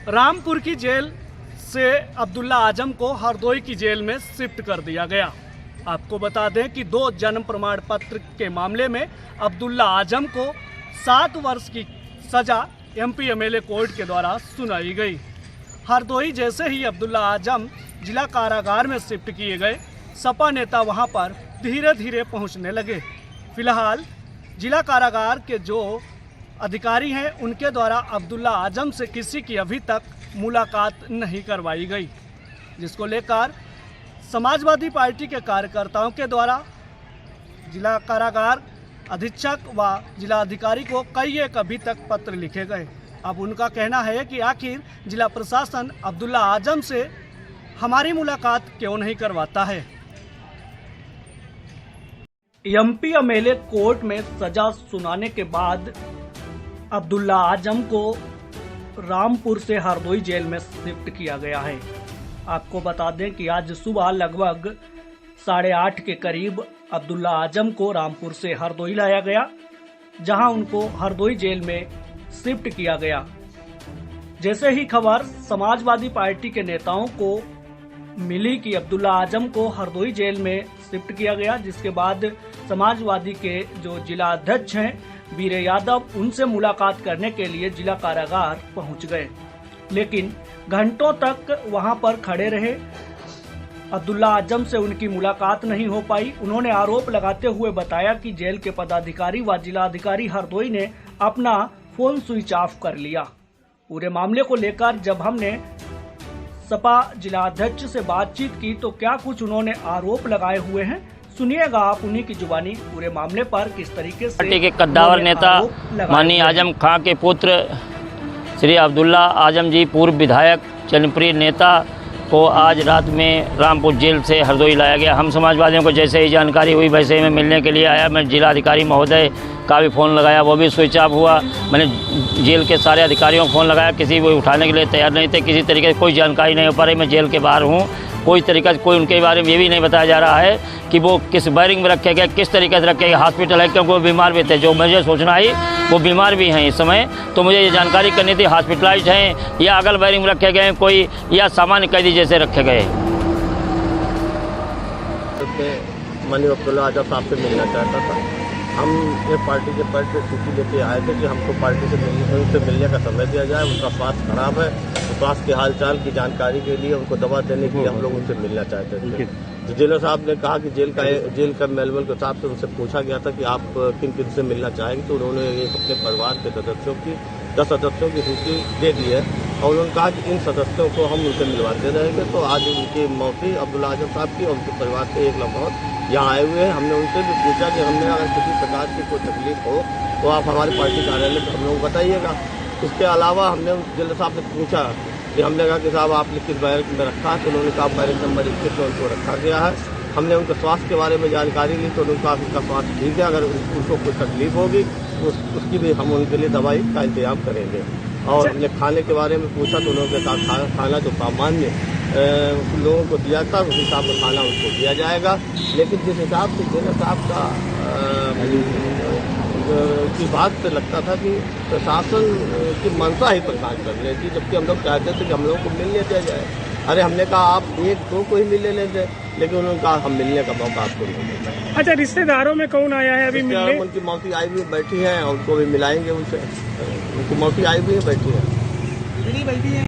रामपुर की जेल से अब्दुल्ला आजम को हरदोई की जेल में शिफ्ट कर दिया गया। आपको बता दें कि 2 जन्म प्रमाण पत्र के मामले में अब्दुल्ला आजम को 7 वर्ष की सजा एमपी एमएलए कोर्ट के द्वारा सुनाई गई। हरदोई जैसे ही अब्दुल्ला आजम जिला कारागार में शिफ्ट किए गए, सपा नेता वहां पर धीरे धीरे पहुंचने लगे। फिलहाल जिला कारागार के जो अधिकारी हैं उनके द्वारा अब्दुल्ला आजम से किसी की अभी तक मुलाकात नहीं करवाई गई, जिसको लेकर समाजवादी पार्टी के कार्यकर्ताओं के द्वारा जिला कारागार अधीक्षक व जिला अधिकारी को कई एक अभी तक पत्र लिखे गए। अब उनका कहना है कि आखिर जिला प्रशासन अब्दुल्ला आजम से हमारी मुलाकात क्यों नहीं करवाता है। एमपी एमएलए कोर्ट में सजा सुनाने के बाद अब्दुल्ला आजम को रामपुर से हरदोई जेल में शिफ्ट किया गया है। आपको बता दें कि आज सुबह लगभग 8:30 के करीब अब्दुल्ला आजम को रामपुर से हरदोई लाया गया, जहां उनको हरदोई जेल में शिफ्ट किया गया। जैसे ही खबर समाजवादी पार्टी के नेताओं को मिली कि अब्दुल्ला आजम को हरदोई जेल में शिफ्ट किया गया, जिसके बाद समाजवादी के जो जिला अध्यक्ष हैं वीर यादव, उनसे मुलाकात करने के लिए जिला कारागार पहुंच गए, लेकिन घंटों तक वहां पर खड़े रहे। अब्दुल्ला आजम से उनकी मुलाकात नहीं हो पाई। उन्होंने आरोप लगाते हुए बताया कि जेल के पदाधिकारी व जिला अधिकारी हरदोई ने अपना फोन स्विच ऑफ कर लिया। पूरे मामले को लेकर जब हमने सपा जिला अध्यक्ष से बातचीत की तो क्या कुछ उन्होंने आरोप लगाए हुए हैं, सुनिएगा आप उन्हीं की जुबानी पूरे मामले पर किस तरीके से। पार्टी के कद्दावर नेता माननीय आजम खां के पुत्र श्री अब्दुल्ला आजम जी, पूर्व विधायक, जनप्रिय नेता को आज रात में रामपुर जेल से हरदोई लाया गया। हम समाजवादियों को जैसे ही जानकारी हुई वैसे ही मैं मिलने के लिए आया। मैं जिलाधिकारी महोदय का भी फ़ोन लगाया, वो भी स्विच ऑफ हुआ। मैंने जेल के सारे अधिकारियों को फ़ोन लगाया, किसी को उठाने के लिए तैयार नहीं थे। किसी तरीके से कोई जानकारी नहीं हो पा रही। मैं जेल के बाहर हूँ, कोई तरीका कोई उनके बारे में ये भी नहीं बताया जा रहा है कि वो किस बैरिंग में रखे गए, किस तरीके से रखे गए। हॉस्पिटल है क्योंकि वो बीमार भी थे, जो मुझे सूचना आई वो बीमार भी हैं इस समय। तो मुझे ये जानकारी करनी थी, हॉस्पिटलाइज हैं या अगल बैरिंग में रखे गए हैं कोई, या सामान्य कैदी जैसे रखे गए। माननीय अब्दुल्ला आजम साहब से मिलना चाहता था। हम ये पार्टी के पद पे सूची लेके आए थे कि हमको पार्टी से उनसे मिलने का समय दिया जाए। उनका स्वास्थ्य खराब है, तो स्वास्थ्य के हालचाल की जानकारी के लिए, उनको दवा देने के लिए हम लोग उनसे मिलना चाहते थे। तो जेलर साहब ने कहा कि जेल का मैनुअल के हिसाब से उनसे पूछा गया था कि आप किन किन से मिलना चाहेंगे, तो उन्होंने अपने परिवार के सदस्यों की 10 सदस्यों की सूची दे दी है और उन्होंने कहा कि इन सदस्यों को हम उनसे मिलवाते रहेंगे। तो आज उनकी मौसी अब्दुल्ला आजम साहब की और उनके परिवार के एक लगभग यहाँ आए हुए हैं। हमने उनसे भी पूछा कि हमने अगर किसी प्रकार की कोई तकलीफ हो तो आप हमारे पार्टी कार्यालय में हम लोग बताइएगा। इसके अलावा हमने जेलर साहब से पूछा कि हमने कहा कि साहब आपने किस बैरक में रखा है, तो उन्होंने कहा बैरक नंबर 21 में उनको रखा गया है। हमने उनके स्वास्थ्य के बारे में जानकारी ली तो उन्होंने कहा कि उनका स्वास्थ्य ठीक है, अगर उनको कोई तकलीफ होगी उसकी भी हम उनके लिए दवाई का इंतजाम करेंगे। और हमने खाने के बारे में पूछा तो उन्होंने कहा खाना जो सामान्य लोगों को दिया था उस हिसाब से खाना उनको दिया जाएगा। लेकिन जिस हिसाब से जेलर साहब का की बात से लगता था कि प्रशासन की मंशा ही प्रकाश कर रही थी, जबकि हम लोग चाहते थे कि हम लोगों को मिलने दिया जाए। अरे हमने कहा आप 1-2 को ही मिलने लेते, लेकिन उन्होंने कहा हम मिलने का मौका आपको नहीं देंगे। अच्छा, रिश्तेदारों में कौन आया है अभी मिलने? उनकी मौसी आई हुई बैठी है और उनको भी मिलाएंगे उनसे। उनकी मौसी आई हुई बैठी है।